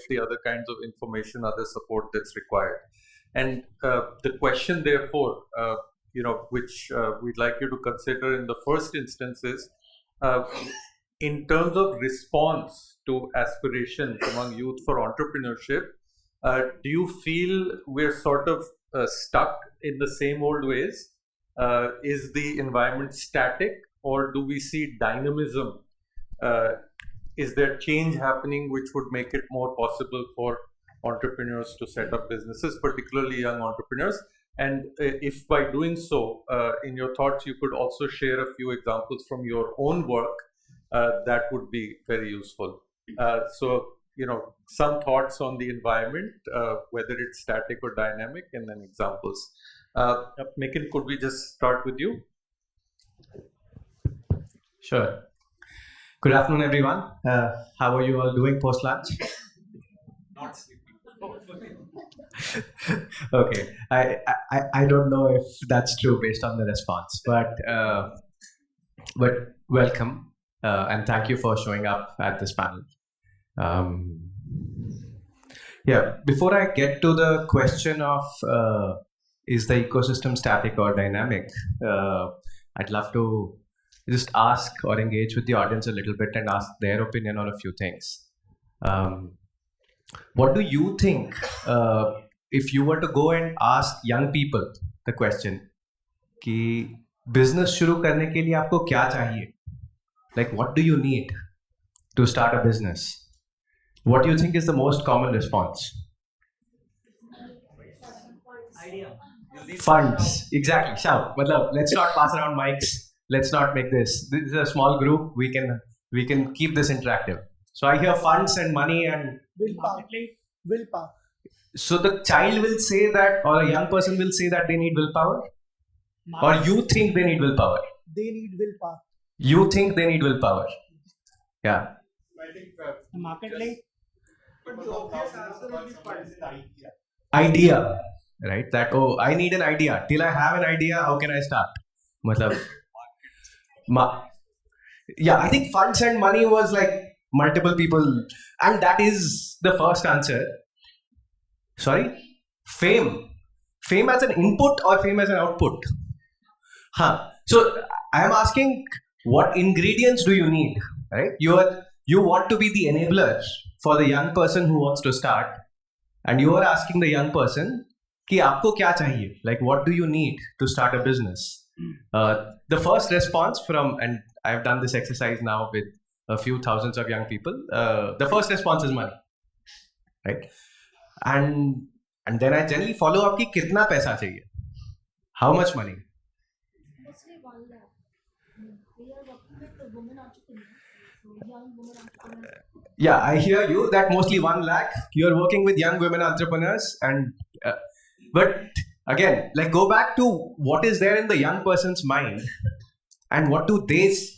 the other kinds of information, other support that's required. And the question, therefore, which we'd like you to consider in the first instance is, in terms of response to aspirations among youth for entrepreneurship, do you feel we're sort of stuck in the same old ways? Is the environment static, or do we see dynamism? Is there change happening which would make it more possible for entrepreneurs to set up businesses, particularly young entrepreneurs? And if by doing so, in your thoughts, you could also share a few examples from your own work, that would be very useful. So, some thoughts on the environment, whether it's static or dynamic, and then examples. Mekin, could we just start with you? Sure. Good afternoon, everyone. How are you all doing post-lunch? Not sleeping. Okay. I don't know if that's true based on the response, but welcome, and thank you for showing up at this panel. Before I get to the question of is the ecosystem static or dynamic, I'd love to just ask or engage with the audience a little bit and ask their opinion on a few things. What do you think, if you were to go and ask young people the question कि business शुरू करने के लिए आपको क्या चाहिए? Like, what do you need to start a business? What do you think is the most common response? Idea. Funds. Exactly. So, let's not pass around mics. Let's not make this. This is a small group. We can keep this interactive. So I hear funds and money and willpower. So the child will say that, or a young person will say that they need willpower, or you think they need willpower? They need willpower. You think they need willpower? Yeah. I think the market link. But the obvious answer of this part is the idea. Idea, right? That, oh, I need an idea. Till I have an idea, how can I start? Yeah, I think funds and money was like multiple people, and that is the first answer. Sorry? Fame. Fame as an input or fame as an output? So I am asking, what ingredients do you need? Right? You want to be the enabler for the young person who wants to start, and you are asking the young person कि आपको क्या चाहिए? Like, what do you need to start a business? The first response from, and I've done this exercise now with a few thousands of young people, the first response is money, right? And then I generally follow up कि कितना पैसा चाहिए? How much money? Mostly 1 lakh. We are working with the women entrepreneurs, so young women entrepreneurs. Yeah, I hear you that mostly 1 lakh. You're working with young women entrepreneurs, and but again, like, go back to what is there in the young person's mind and what do they see?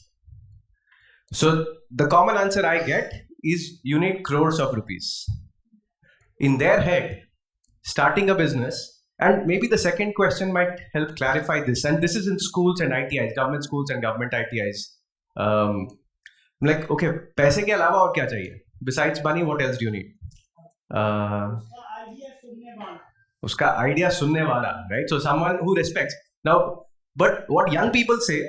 So the common answer I get is you need crores of rupees. In their head, starting a business, and maybe the second question might help clarify this, and this is in schools and ITIs, government schools and government ITIs. Like, okay, पैसे के अलावा और क्या चाहिए? Besides money, what else do you need? Uska idea sunne wala, right? So someone who respects. Now, but what young people say,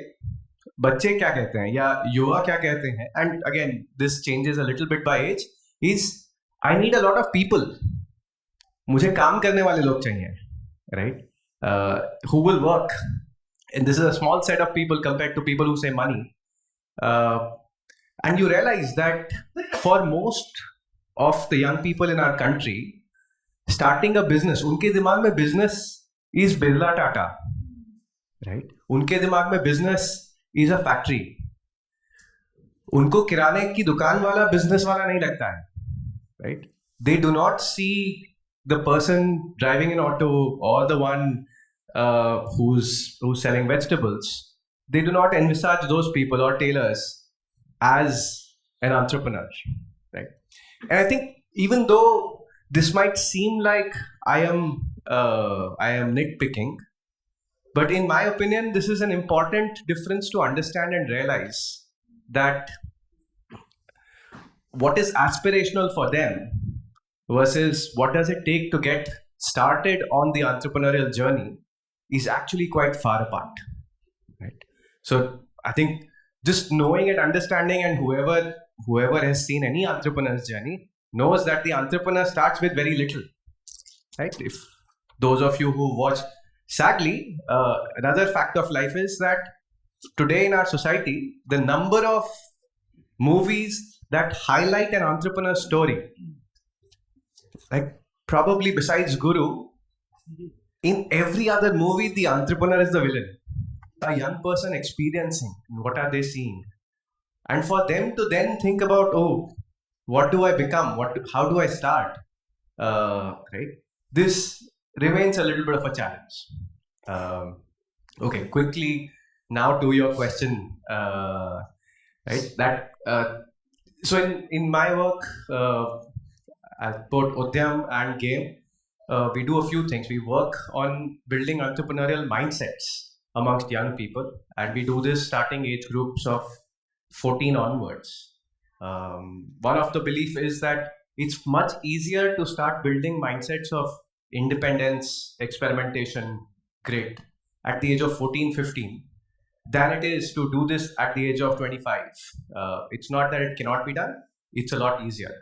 बच्चे क्या कहते हैं या युवा क्या कहते हैं, and again this changes a little bit by age, is I need a lot of people. मुझे काम करने वाले लोग चाहिए, right? Who will work, and this is a small set of people compared to people who say money. And you realize that for most of the young people in our country, starting a business, उनके दिमाग में business is Birla Tata, right? उनके दिमाग में business is a factory. उनको किराने की दुकान वाला business वाला नहीं लगता है, right? They do not see the person driving an auto or the one who's selling vegetables. They do not envisage those people or tailors as an entrepreneur, right? And I think even though this might seem like I am nitpicking, but in my opinion, this is an important difference to understand and realize that what is aspirational for them versus what does it take to get started on the entrepreneurial journey is actually quite far apart, right? So I think just knowing and understanding, and whoever has seen any entrepreneur's journey knows that the entrepreneur starts with very little, right? If those of you who watch, sadly, another fact of life is that today in our society, the number of movies that highlight an entrepreneur story, like probably besides Guru, in every other movie, the entrepreneur is the villain. A young person experiencing, what are they seeing? And for them to then think about, oh, what do I become? How do I start? Right? This remains a little bit of a challenge. Okay, quickly now to your question, right? That so in my work at both Udyam and Game, we do a few things. We work on building entrepreneurial mindsets amongst young people, and we do this starting age groups of 14 onwards. One of the belief is that it's much easier to start building mindsets of independence, experimentation, grit at the age of 14, 15 than it is to do this at the age of 25. It's not that it cannot be done, it's a lot easier.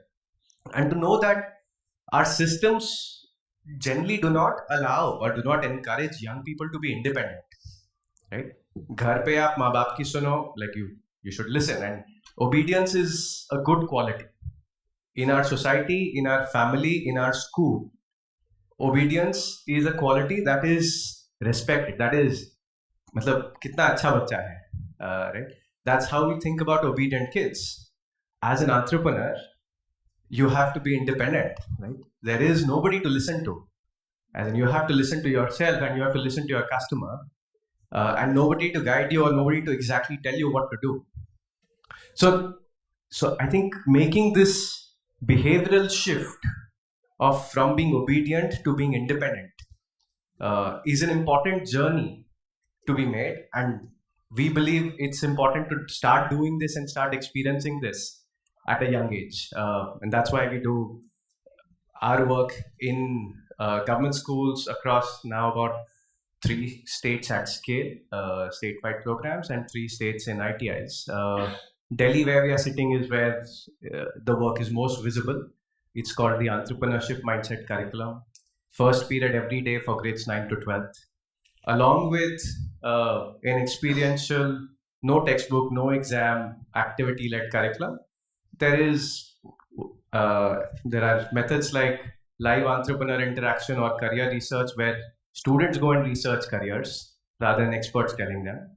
And to know that our systems generally do not allow or do not encourage young people to be independent, right? Ghar pe aap maa baap ki suno, like you should listen, and obedience is a good quality. In our society, in our family, in our school, obedience is a quality that is respected. That is, मतलब कितना अच्छा बच्चा है, right? That's how we think about obedient kids. As an entrepreneur, you have to be independent, right? There is nobody to listen to. As in, you have to listen to yourself, and you have to listen to your customer, and nobody to guide you or nobody to exactly tell you what to do. So I think making this behavioral shift of from being obedient to being independent is an important journey to be made, and we believe it's important to start doing this and start experiencing this at a young age, and that's why we do our work in government schools across now about 3 states at scale, statewide programs, and 3 states in ITIs. Delhi, where we are sitting, is where the work is most visible. It's called the Entrepreneurship Mindset Curriculum. First period every day for grades 9 to 12th, along with an experiential, no textbook, no exam, activity-led curriculum. There are methods like live entrepreneur interaction or career research, where students go and research careers rather than experts telling them.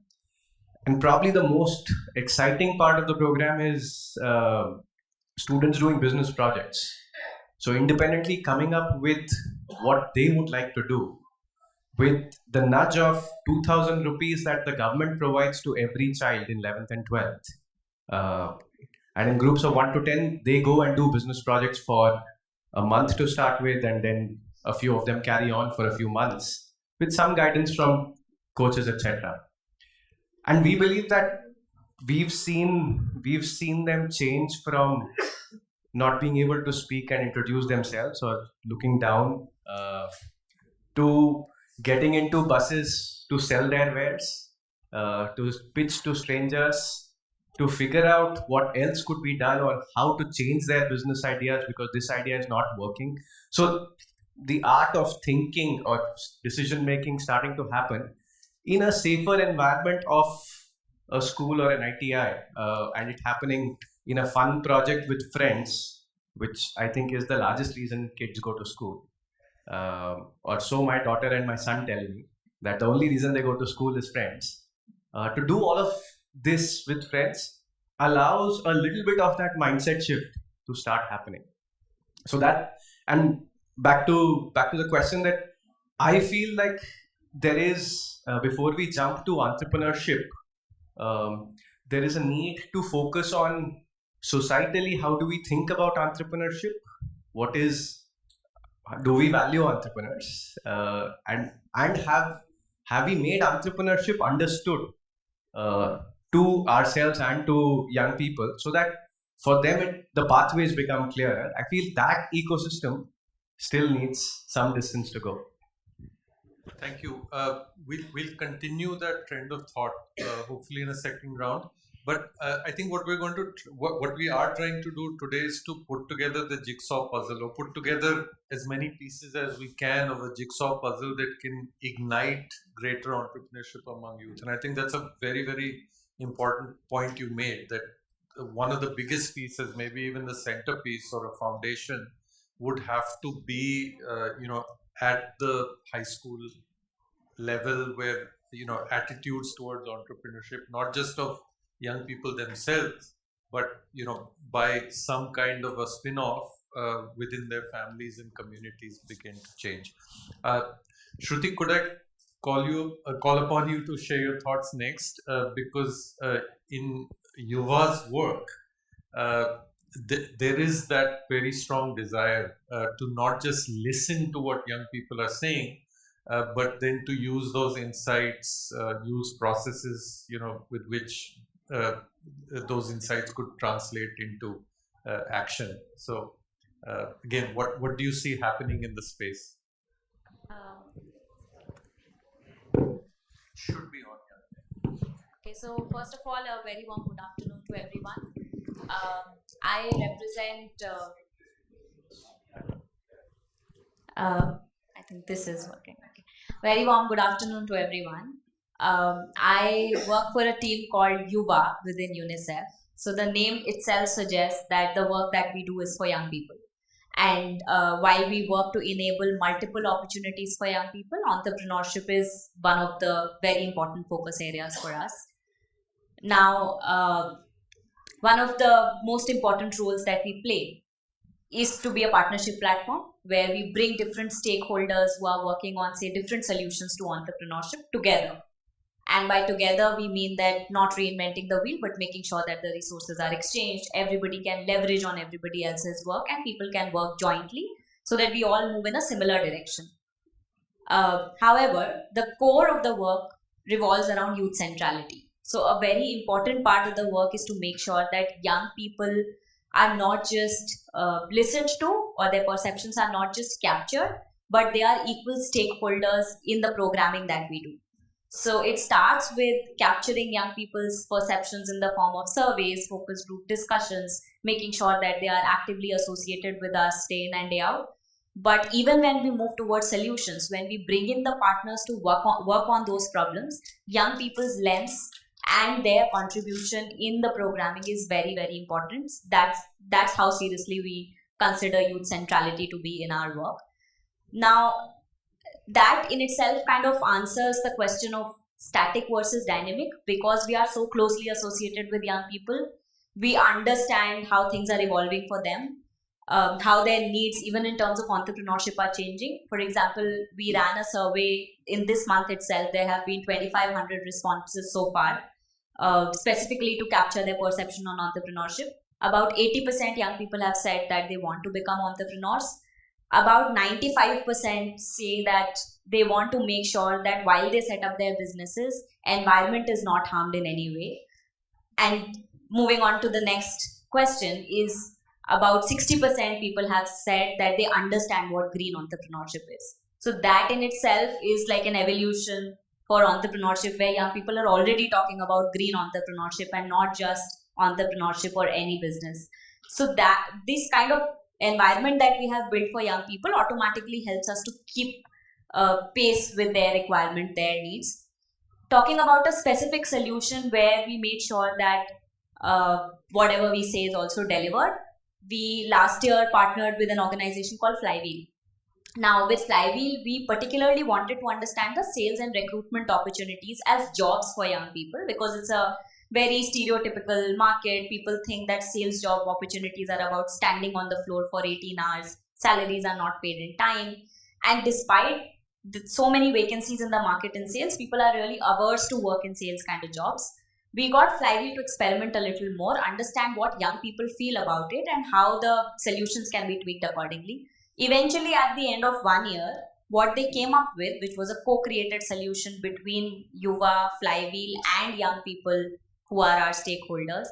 And probably the most exciting part of the program is students doing business projects. So independently coming up with what they would like to do with the nudge of 2,000 rupees that the government provides to every child in 11th and 12th. And in groups of 1 to 10, they go and do business projects for a month to start with, and then a few of them carry on for a few months with some guidance from coaches, etc. And we believe that we've seen them change from not being able to speak and introduce themselves or looking down to getting into buses to sell their wares, to pitch to strangers, to figure out what else could be done or how to change their business ideas because this idea is not working. So the art of thinking or decision making starting to happen in a safer environment of a school or an ITI, and it happening in a fun project with friends, which I think is the largest reason kids go to school. Or so my daughter and my son tell me, that the only reason they go to school is friends. To do all of this with friends allows a little bit of that mindset shift to start happening. So that, and back to the question, that I feel like there is, before we jump to entrepreneurship, there is a need to focus on societally, how do we think about entrepreneurship? What is, do we value entrepreneurs? And have we made entrepreneurship understood to ourselves and to young people, so that for them the pathways become clearer. I feel that ecosystem still needs some distance to go. Thank you. We'll continue that trend of thought, hopefully in a second round. But I think what what we are trying to do today is to put together the jigsaw puzzle, or put together as many pieces as we can of a jigsaw puzzle that can ignite greater entrepreneurship among youth. And I think that's a very, very important point you made, that one of the biggest pieces, maybe even the centerpiece or a foundation, would have to be, at the high school level, where attitudes towards entrepreneurship, not just of young people themselves, but by some kind of a spin-off within their families and communities, begin to change. Shruti, could I call upon you to share your thoughts next, because in Yuva's work, there is that very strong desire to not just listen to what young people are saying, but then to use those insights, use processes, with which those insights could translate into action. So, again, what do you see happening in the space? Should be on. Okay, so first of all, a very warm good afternoon to everyone. I represent, I think this is working. Okay. Very warm good afternoon to everyone. I work for a team called Yuva within UNICEF. So the name itself suggests that the work that we do is for young people. And while we work to enable multiple opportunities for young people, entrepreneurship is one of the very important focus areas for us. Now, one of the most important roles that we play is to be a partnership platform where we bring different stakeholders who are working on, say, different solutions to entrepreneurship together. And by together, we mean that not reinventing the wheel, but making sure that the resources are exchanged, everybody can leverage on everybody else's work, and people can work jointly so that we all move in a similar direction. However, the core of the work revolves around youth centrality. So a very important part of the work is to make sure that young people are not just listened to, or their perceptions are not just captured, but they are equal stakeholders in the programming that we do. So it starts with capturing young people's perceptions in the form of surveys, focus group discussions, making sure that they are actively associated with us day in and day out. But even when we move towards solutions, when we bring in the partners to work on those problems, young people's lens and their contribution in the programming is very, very important. That's how seriously we consider youth centrality to be in our work. Now, that in itself kind of answers the question of static versus dynamic, because we are so closely associated with young people. We understand how things are evolving for them, how their needs, even in terms of entrepreneurship, are changing. For example, we ran a survey in this month itself. There have been 2,500 responses so far, specifically to capture their perception on entrepreneurship. About 80% young people have said that they want to become entrepreneurs. About 95% say that they want to make sure that while they set up their businesses, environment is not harmed in any way. And moving on to the next question is, about 60% people have said that they understand what green entrepreneurship is. So that in itself is like an evolution for entrepreneurship, where young people are already talking about green entrepreneurship and not just entrepreneurship or any business. So that this kind of environment that we have built for young people automatically helps us to keep pace with their requirement, their needs. Talking about a specific solution where we made sure that whatever we say is also delivered, we last year partnered with an organization called Flywheel. Now with Flywheel, we particularly wanted to understand the sales and recruitment opportunities as jobs for young people, because it's a very stereotypical market. People think that sales job opportunities are about standing on the floor for 18 hours, salaries are not paid in time. And despite so many vacancies in the market in sales, people are really averse to work in sales kind of jobs. We got Flywheel to experiment a little more, understand what young people feel about it and how the solutions can be tweaked accordingly. Eventually, at the end of 1 year, what they came up with, which was a co-created solution between Yuva, Flywheel and young people who are our stakeholders,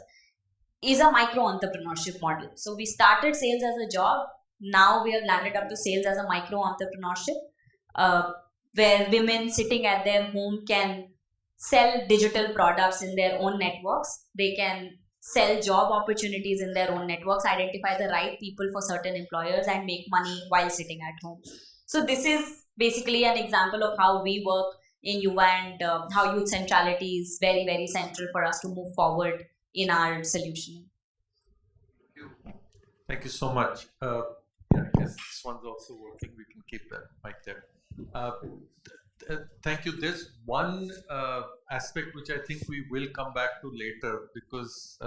is a micro entrepreneurship model. So we started sales as a job. Now we have landed up to sales as a micro entrepreneurship, where women sitting at their home can sell digital products in their own networks. They can sell job opportunities in their own networks, identify the right people for certain employers, and make money while sitting at home. So this is basically an example of how we work in Yuva, and how youth centrality is very, very central for us to move forward in our solution. Thank you so much. Yeah, I guess this one's also working. We can keep that mic there. Thank you. There's one aspect which I think we will come back to later, because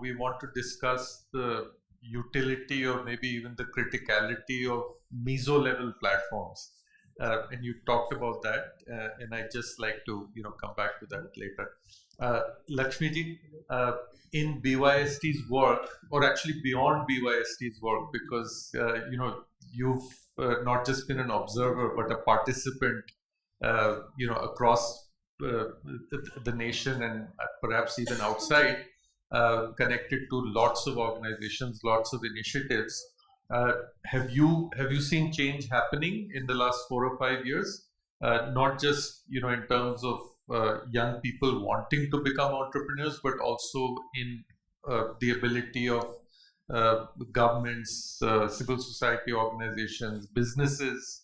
we want to discuss the utility or maybe even the criticality of meso level platforms, and you talked about that, and I just like to come back to that later. Lakshmiji, in BYST's work, or actually beyond BYST's work, because you've not just been an observer but a participant across the nation, and perhaps even outside, connected to lots of organizations, lots of initiatives. Have you seen change happening in the last 4 or 5 years? Not just in terms of young people wanting to become entrepreneurs, but also in the ability of governments, civil society organizations, businesses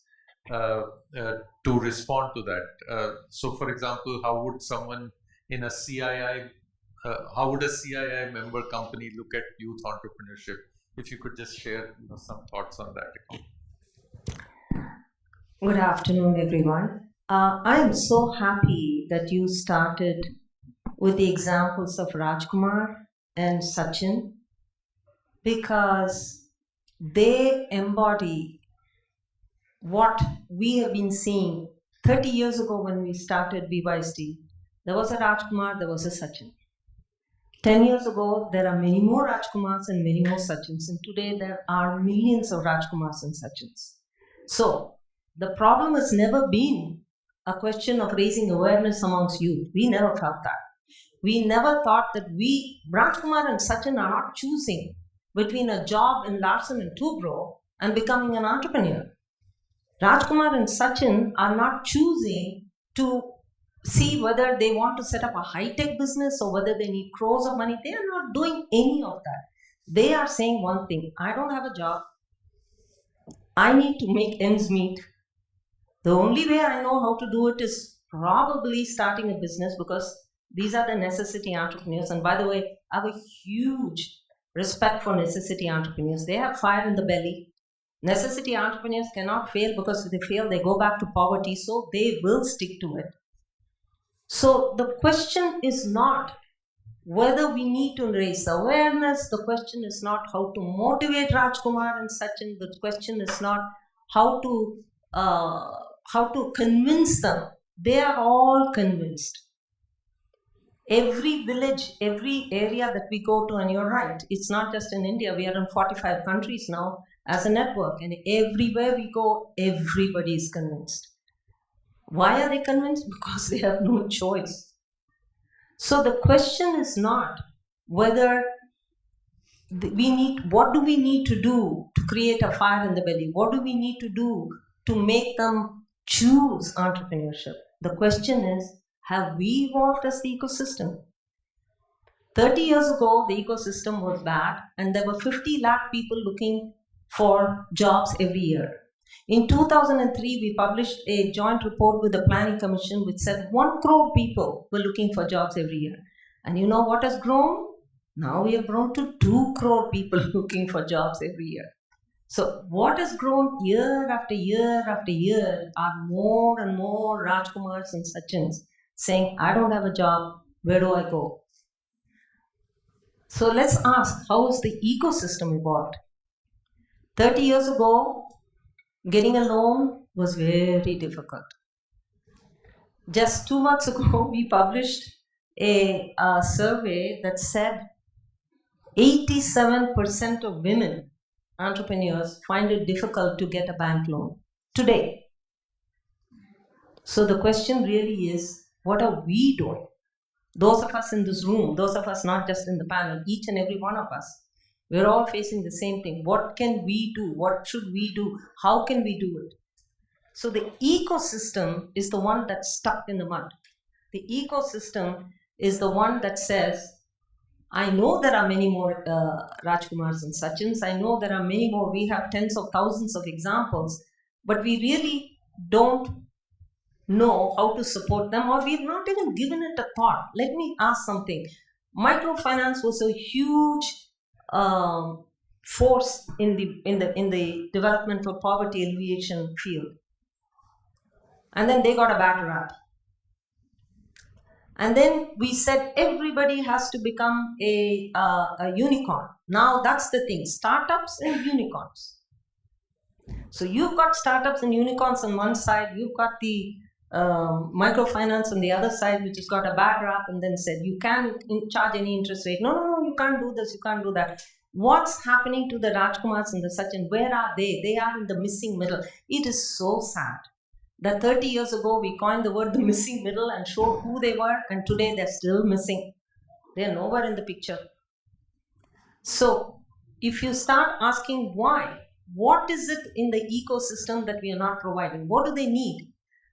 to respond to that. So, for example, how would someone in a CII, how would a CII member company look at youth entrepreneurship? If you could just share some thoughts on that. Good afternoon, everyone. I am so happy that you started with the examples of Rajkumar and Sachin, because they embody what we have been seeing 30 years ago when we started BYST. There was a Rajkumar, there was a Sachin. 10 years ago, there are many more Rajkumars and many more Sachins, and today there are millions of Rajkumars and Sachins. So, the problem has never been a question of raising awareness amongst youth. We never felt that. We never thought that Rajkumar and Sachin, are not choosing between a job in Larsen and Toubro and becoming an entrepreneur. Rajkumar and Sachin are not choosing to see whether they want to set up a high-tech business or whether they need crores of money. They are not doing any of that. They are saying one thing: I don't have a job. I need to make ends meet. The only way I know how to do it is probably starting a business, because these are the necessity entrepreneurs. And by the way, I have a huge respect for necessity entrepreneurs. They have fire in the belly. Necessity entrepreneurs cannot fail, because if they fail, they go back to poverty. So they will stick to it. So the question is not whether we need to raise awareness. The question is not how to motivate Rajkumar and Sachin. The question is not how to convince them. They are all convinced. Every village, every area that we go to, and you're right, it's not just in India. We are in 45 countries now as a network, and everywhere we go, everybody is convinced. Why are they convinced? Because they have no choice. So the question is not whether what do we need to do to create a fire in the belly? What do we need to do to make them choose entrepreneurship? The question is, have we evolved as the ecosystem? 30 years ago, the ecosystem was bad, and there were 50 lakh people looking for jobs every year. In 2003, we published a joint report with the Planning Commission which said 1 crore people were looking for jobs every year. And you know what has grown? Now we have grown to 2 crore people looking for jobs every year. So what has grown year after year after year are more and more Rajkumars and Sachins saying, I don't have a job, where do I go? So let's ask, how has the ecosystem evolved? 30 years ago, getting a loan was very difficult. Just 2 months ago, we published a survey that said 87% of women entrepreneurs find it difficult to get a bank loan today. So the question really is, what are we doing? Those of us in this room, those of us not just in the panel, each and every one of us, we're all facing the same thing. What can we do? What should we do? How can we do it? So the ecosystem is the one that's stuck in the mud. The ecosystem is the one that says, I know there are many more Rajkumars and Sachins. I know there are many more. We have tens of thousands of examples, but we really don't know how to support them, or we've not even given it a thought. Let me ask something. Microfinance was a huge force in the development of poverty alleviation field, and then they got a bad rap. And then we said everybody has to become a unicorn. Now that's the thing, startups and unicorns. So you've got startups and unicorns on one side, you've got the microfinance on the other side, which has got a bad rap, and then said you can't charge any interest rate. No, you can't do this, you can't do that. What's happening to the Rajkumars and the Sachin? Where are they? They are in the missing middle. It is so sad that 30 years ago we coined the word the missing middle and showed who they were, and today they're still missing. They're nowhere in the picture. So if you start asking why, what is it in the ecosystem that we are not providing? What do they need?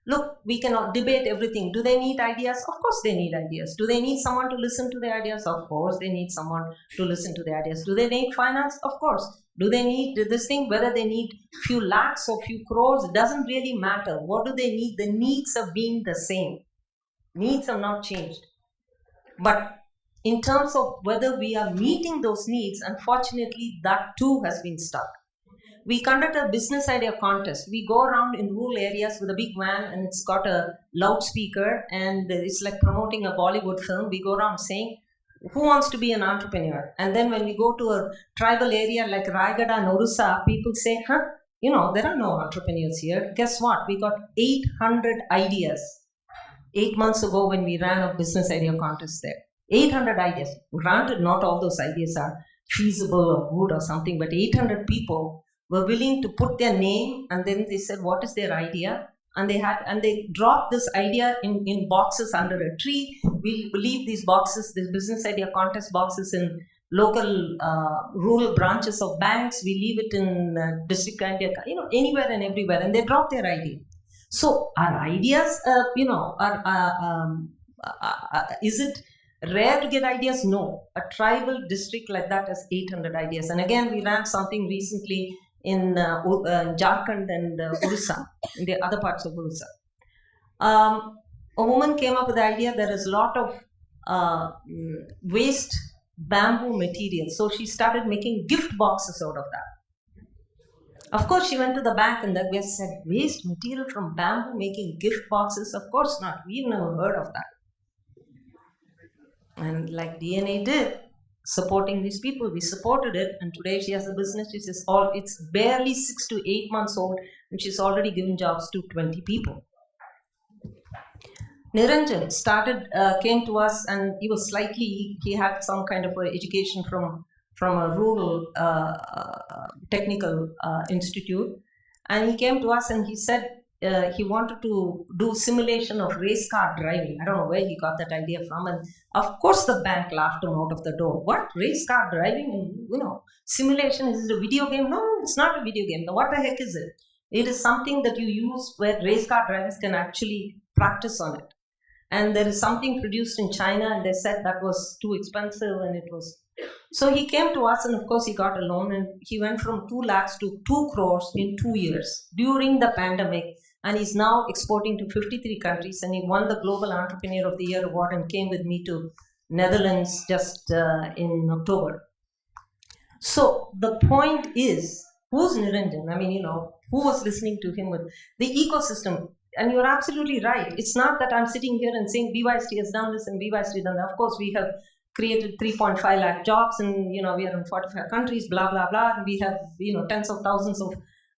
Look, we cannot debate everything. Do they need ideas? Of course they need ideas. Do they need someone to listen to their ideas? Of course they need someone to listen to their ideas. Do they need finance? Of course. Do they need this thing? Whether they need few lakhs or few crores, it doesn't really matter. What do they need? The needs have been the same. Needs have not changed. But in terms of whether we are meeting those needs, unfortunately, that too has been stuck. We conduct a business idea contest. We go around in rural areas with a big van, and it's got a loudspeaker, and it's like promoting a Bollywood film. We go around saying, who wants to be an entrepreneur? And then when we go to a tribal area like Raigada and Orissa, people say, there are no entrepreneurs here. Guess what? We got 800 ideas 8 months ago when we ran a business idea contest there. 800 ideas. Granted, not all those ideas are feasible or good or something, but 800 people were willing to put their name, and then they said what is their idea, and they dropped this idea in boxes under a tree. We leave these boxes, these business idea contest boxes, in local rural branches of banks. We leave it in district idea, anywhere and everywhere, and they drop their idea. So our ideas, is it rare to get ideas? No. A tribal district like that has 800 ideas. And again, we ran something recently in Jharkhand and Orissa, in the other parts of Orissa. A woman came up with the idea there is a lot of waste bamboo material. So she started making gift boxes out of that. Of course, she went to the bank and the guy said, waste material from bamboo making gift boxes? Of course not. We've never heard of that. And like DNA did, supporting these people, we supported it, and today she has a business which is it's barely 6 to 8 months old, and she's already given jobs to 20 people. Niranjan came to us, and he had some kind of education from a rural technical institute, and he came to us and he said he wanted to do simulation of race car driving. I don't know where he got that idea from, and of course the bank laughed him out of the door. What, race car driving? Simulation, is it a video game? No, it's not a video game. What the heck is it? It is something that you use where race car drivers can actually practice on it. And there is something produced in China, and they said that was too expensive, and it was. So he came to us, and of course he got a loan, and he went from 2 lakhs to 2 crores in 2 years during the pandemic. And he's now exporting to 53 countries, and he won the Global Entrepreneur of the Year award and came with me to Netherlands just in October. So the point is, who's Niranjan? I mean, who was listening to him with the ecosystem? And you're absolutely right. It's not that I'm sitting here and saying BYST has done this and BYST has done that. Of course, we have created 3.5 lakh jobs, and we are in 45 countries, blah, blah, blah. And we have, tens of thousands of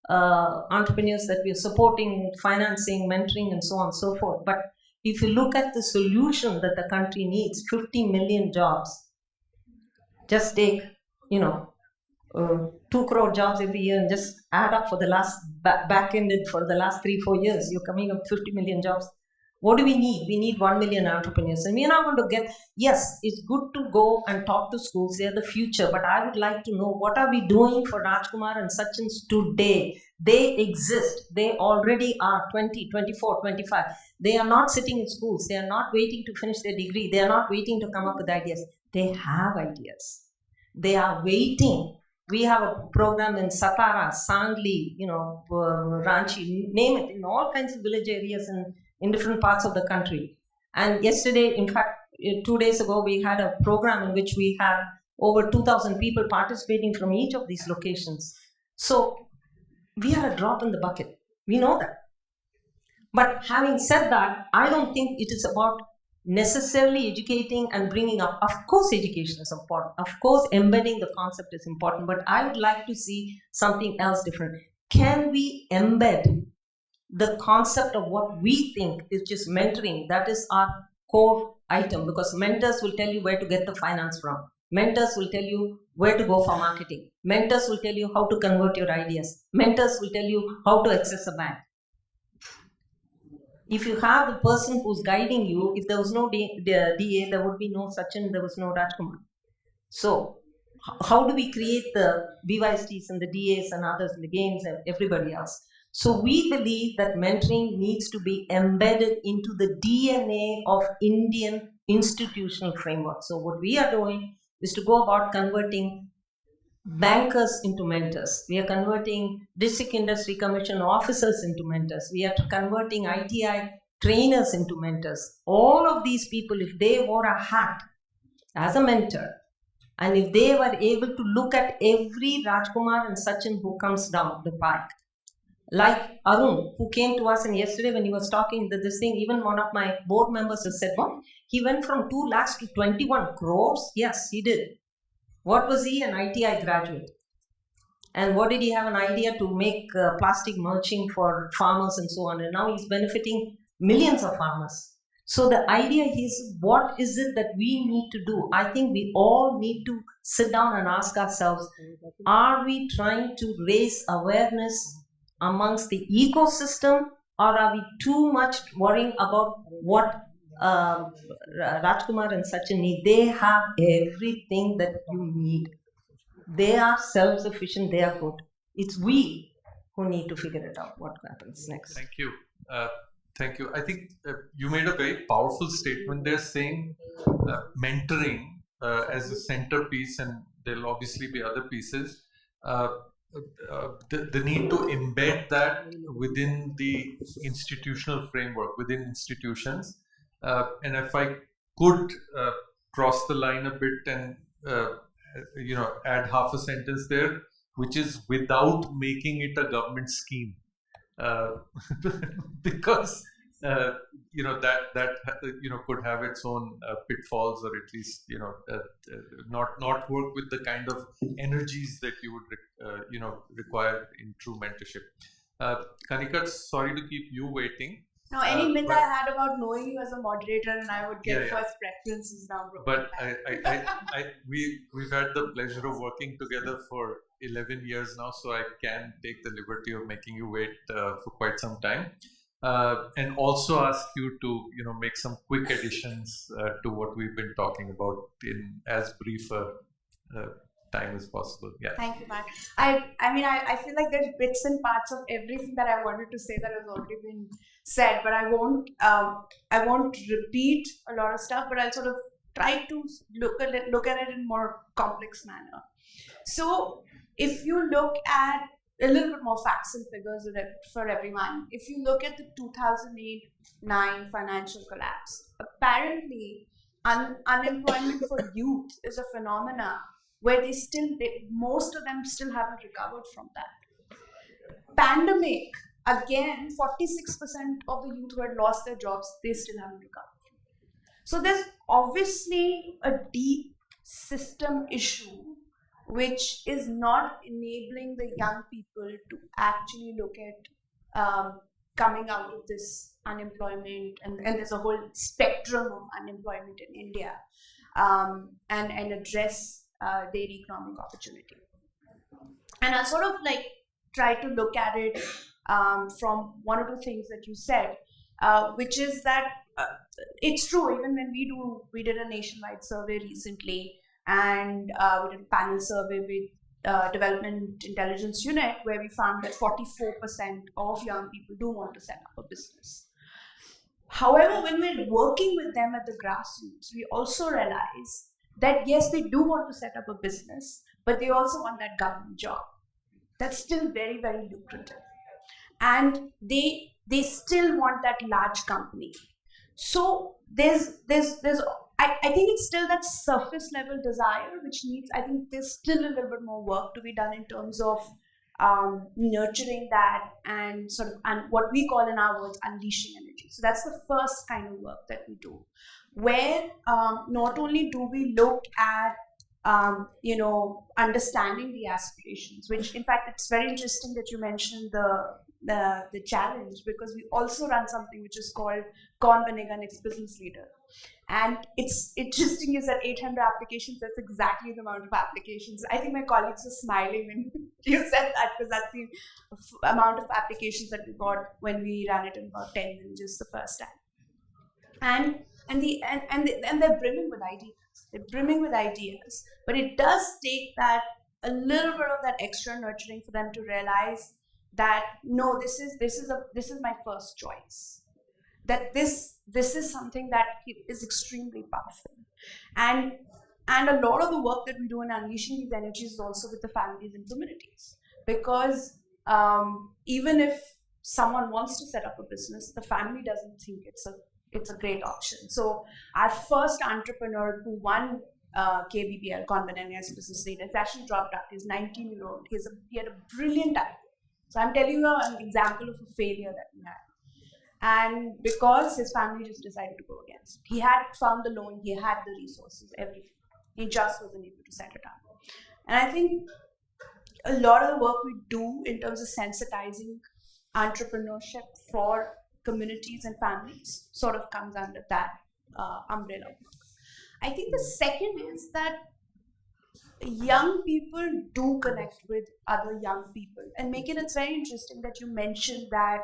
entrepreneurs that we are supporting, financing, mentoring, and so on and so forth. But if you look at the solution that the country needs, 50 million jobs, just take, 2 crore jobs every year and just add up for the last back-ended for the last 3-4 years, you're coming up 50 million jobs. What do we need? We need 1 million entrepreneurs. And we are not going to get, yes, it's good to go and talk to schools. They are the future. But I would like to know, what are we doing for Rajkumar and Sachin's today? They exist. They already are 20, 24, 25. They are not sitting in schools. They are not waiting to finish their degree. They are not waiting to come up with ideas. They have ideas. They are waiting. We have a program in Satara, Sangli, Ranchi, name it, in all kinds of village areas in different parts of the country. And yesterday, in fact, 2 days ago, we had a program in which we had over 2,000 people participating from each of these locations. So we are a drop in the bucket. We know that. But having said that, I don't think it is about necessarily educating and bringing up. Of course, education is important. Of course, embedding the concept is important. But I would like to see something else different. Can we embed the concept of what we think is just mentoring? That is our core item, because mentors will tell you where to get the finance from. Mentors will tell you where to go for marketing. Mentors will tell you how to convert your ideas. Mentors will tell you how to access a bank. If you have the person who's guiding you, if there was no DA, there would be no Sachin, there was no Rajkumar. So, how do we create the BYSTs and the DAs and others, the games and everybody else? So, we believe that mentoring needs to be embedded into the DNA of Indian institutional framework. So, what we are doing is to go about converting bankers into mentors. We are converting district industry commission officers into mentors. We are converting ITI trainers into mentors. All of these people, if they wore a hat as a mentor, and if they were able to look at every Rajkumar and Sachin who comes down the pike, like Arun, who came to us, and yesterday when he was talking this thing, even one of my board members has said, what? He went from 2 lakhs to 21 crores? Yes, he did. What was he? An ITI graduate. And what did he have an idea to make plastic mulching for farmers and so on. And now he's benefiting millions of farmers. So the idea is, what is it that we need to do? I think we all need to sit down and ask ourselves, are we trying to raise awareness amongst the ecosystem, or are we too much worrying about what Rajkumar and Sachin need? They have everything that you need. They are self-sufficient, they are good. It's we who need to figure it out, what happens next. Thank you. Thank you. I think you made a very powerful statement there, saying mentoring as a centerpiece, and there'll obviously be other pieces. The need to embed that within the institutional framework, within institutions. And if I could cross the line a bit and add half a sentence there, which is without making it a government scheme, because that could have its own pitfalls, or at least not work with the kind of energies that you would require in true mentorship. Kanika, sorry to keep you waiting. No, any myth I had about knowing you as a moderator and I would get first preferences now broken. But we've had the pleasure of working together for 11 years now, so I can take the liberty of making you wait for quite some time, and also ask you to make some quick additions to what we've been talking about in as brief a time as possible. Yeah. Thank you, Matt. I feel like there's bits and parts of everything that I wanted to say that has already been said, but I won't repeat a lot of stuff, but I'll sort of try to look at it in a more complex manner. So if you look at a little bit more facts and figures for everyone, if you look at the 2008-9 financial collapse, apparently unemployment for youth is a phenomena where most of them still haven't recovered from that. Pandemic, again, 46% of the youth who had lost their jobs, they still haven't recovered. So there's obviously a deep system issue which is not enabling the young people to actually look at coming out of this unemployment, and there's a whole spectrum of unemployment in India, and address their economic opportunity. And I sort of try to look at it from one or two things that you said. which is that it's true. Even when we did a nationwide survey recently, and we did a panel survey with Development Intelligence Unit, where we found that 44% of young people do want to set up a business. However, when we're working with them at the grassroots, we also realize that yes, they do want to set up a business, but they also want that government job. That's still very, very lucrative. And they still want that large company. So I think it's still that surface level desire, which needs, I think there's still a little bit more work to be done in terms of nurturing that and what we call in our words unleashing energy. So that's the first kind of work that we do, where not only do we look at understanding the aspirations, which in fact it's very interesting that you mentioned the challenge, because we also run something which is called Kaun Banega Next Business Leader. And it's interesting is that 800 applications, that's exactly the amount of applications. I think my colleagues were smiling when you said that, because that's the amount of applications that we got when we ran it in about 10 villages the first time. And they're brimming with ideas. They're brimming with ideas, but it does take that a little bit of that extra nurturing for them to realize that no, this is my first choice. That this is something that is extremely powerful, and a lot of the work that we do in unleashing these energies is also with the families and communities, because even if someone wants to set up a business, the family doesn't think it's a great option. So our first entrepreneur who won KBBL, Kaun Banega Next Business Leader, has actually dropped out. He's 19-year-old. He had a brilliant idea. So I'm telling you an example of a failure that we had. And because his family just decided to go against it. He had found the loan, he had the resources, everything. He just wasn't able to set it up. And I think a lot of the work we do in terms of sensitizing entrepreneurship for communities and families sort of comes under that umbrella. I think the second is that young people do connect with other young people. And Megan, it's very interesting that you mentioned that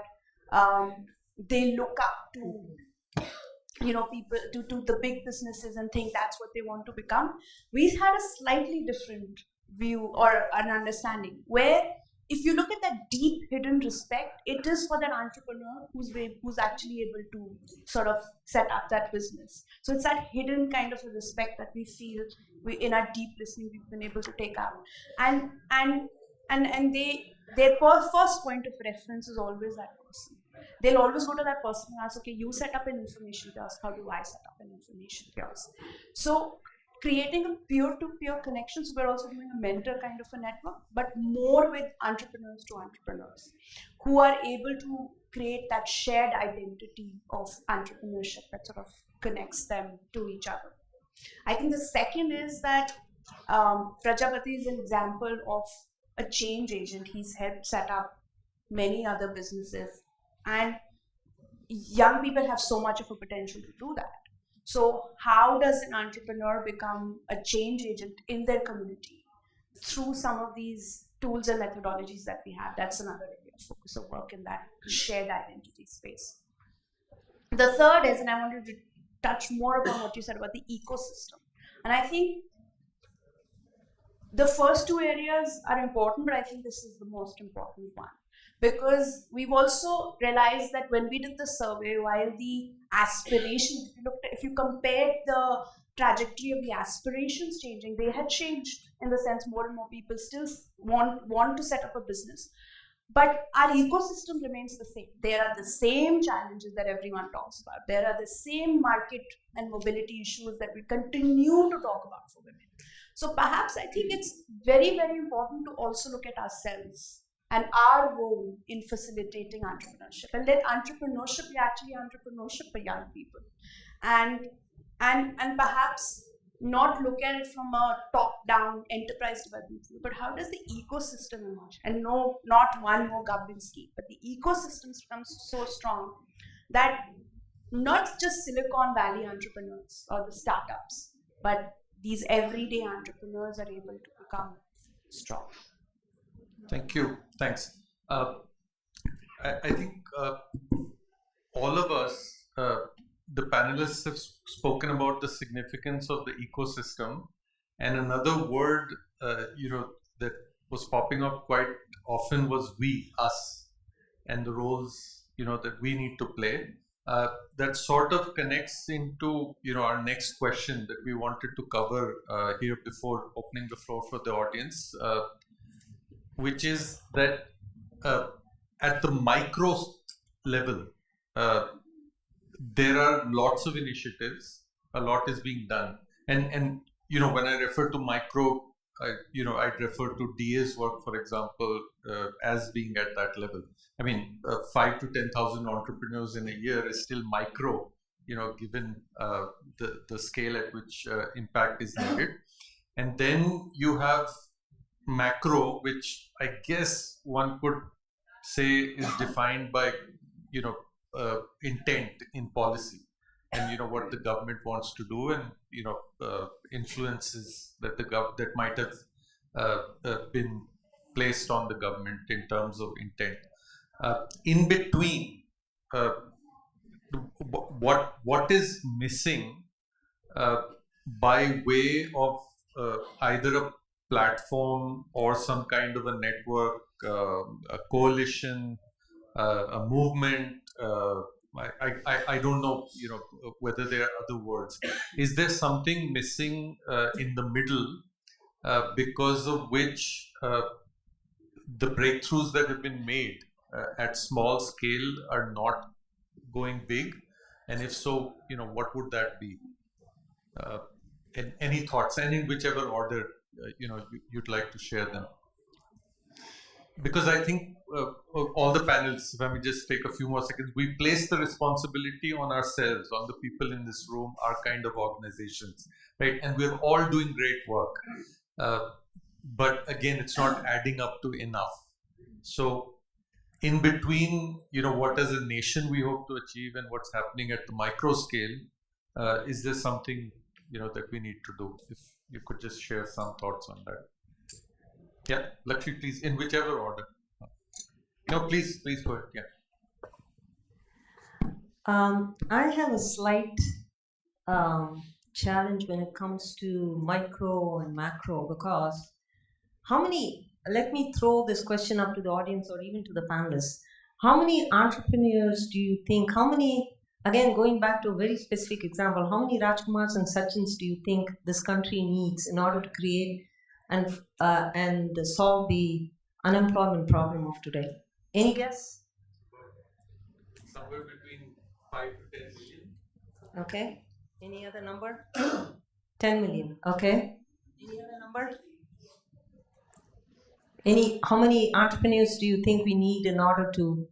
they look up to people, to the big businesses and think that's what they want to become. We've had a slightly different view or an understanding, where if you look at that deep hidden respect, it is for that entrepreneur who's actually able to sort of set up that business. So it's that hidden kind of a respect that we feel in our deep listening we've been able to take out. And their first point of reference is always that person. They'll always go to that person and ask, okay, you set up an information kiosk, how do I set up an information kiosk? So creating a peer-to-peer connection, so we're also doing a mentor kind of a network, but more with entrepreneurs to entrepreneurs who are able to create that shared identity of entrepreneurship that sort of connects them to each other. I think the second is that Prajapati is an example of a change agent. He's helped set up many other businesses, and young people have so much of a potential to do that. So how does an entrepreneur become a change agent in their community through some of these tools and methodologies that we have? That's another area of focus of work in that shared identity space. The third is, and I wanted to touch more upon what you said about the ecosystem. And I think the first two areas are important, but I think this is the most important one. Because we've also realized that when we did the survey, while the aspirations, if you compared the trajectory of the aspirations changing, they had changed in the sense more and more people still want to set up a business. But our ecosystem remains the same. There are the same challenges that everyone talks about. There are the same market and mobility issues that we continue to talk about for women. So perhaps I think it's very, very important to also look at ourselves and our role in facilitating entrepreneurship, and let entrepreneurship be actually entrepreneurship for young people, and perhaps not look at it from a top-down enterprise development view, but how does the ecosystem emerge? And no, not one more government scheme, but the ecosystem becomes so strong that not just Silicon Valley entrepreneurs or the startups, but these everyday entrepreneurs are able to become strong. Thank you. Thanks. I think all of us, the panelists have spoken about the significance of the ecosystem, and another word, that was popping up quite often was we, us, and the roles, that we need to play. That sort of connects into, our next question that we wanted to cover here before opening the floor for the audience, which is that at the micro level, there are lots of initiatives, a lot is being done. And when I refer to micro, I'd refer to DA's work, for example, as being at that level. I mean, 5 to 10,000 entrepreneurs in a year is still micro, given the scale at which impact is needed. And then you have macro, which I guess one could say is defined by, intent in policy, and what the government wants to do, and influences that that might have been placed on the government in terms of intent. In between, what is missing by way of either a platform or some kind of a network, a coalition, a movement? I don't know, whether there are other words. Is there something missing in the middle, because of which the breakthroughs that have been made at small scale are not going big? And if so, what would that be? And any thoughts, and in whichever order you'd like to share them? Because I think all the panels, if I may just take a few more seconds, we place the responsibility on ourselves, on the people in this room, our kind of organizations, right? And we're all doing great work. But again, it's not adding up to enough. So in between, what as a nation we hope to achieve and what's happening at the micro scale, is there something, that we need to do? If you could just share some thoughts on that. Yeah, Lakshmi, please, in whichever order. No, please go ahead. Yeah. I have a slight challenge when it comes to micro and macro, because let me throw this question up to the audience or even to the panelists. How many entrepreneurs do you think, again, going back to a very specific example, how many Rajkumars and Sachins do you think this country needs in order to create and solve the unemployment problem of today? Any guess? Somewhere between 5 to 10 million. Okay. Any other number? 10 million. Okay. Any other number? How many entrepreneurs do you think we need in order to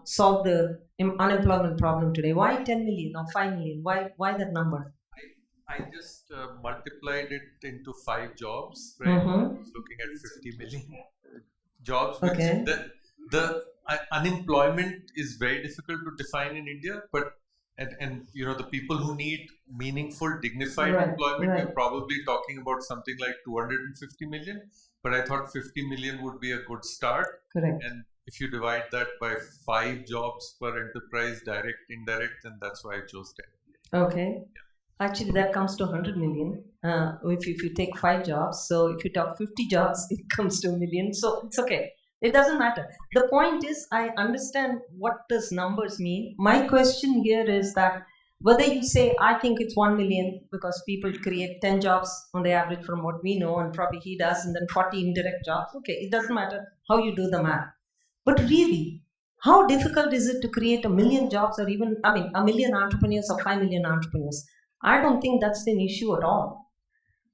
solve the unemployment problem today? Why 10 million or 5 million? Why that number? I just multiplied it into 5 jobs, right? I was looking at 50 million jobs. Which okay. The unemployment is very difficult to define in India, but and the people who need meaningful, dignified employment, we're probably talking about something like 250 million. But I thought 50 million would be a good start. Correct. And if you divide that by 5 jobs per enterprise, direct, indirect, then that's why I chose 10. Okay. Yeah. Actually, that comes to 100 million if you take 5 jobs. So if you talk 50 jobs, it comes to 1 million. So it's okay. It doesn't matter. The point is, I understand what does numbers mean. My question here is that whether you say, I think it's 1 million because people create 10 jobs on the average from what we know, and probably he does, and then 40 indirect jobs. Okay, it doesn't matter how you do the math. But really, how difficult is it to create 1 million jobs, or even, 1 million entrepreneurs or 5 million entrepreneurs? I don't think that's an issue at all.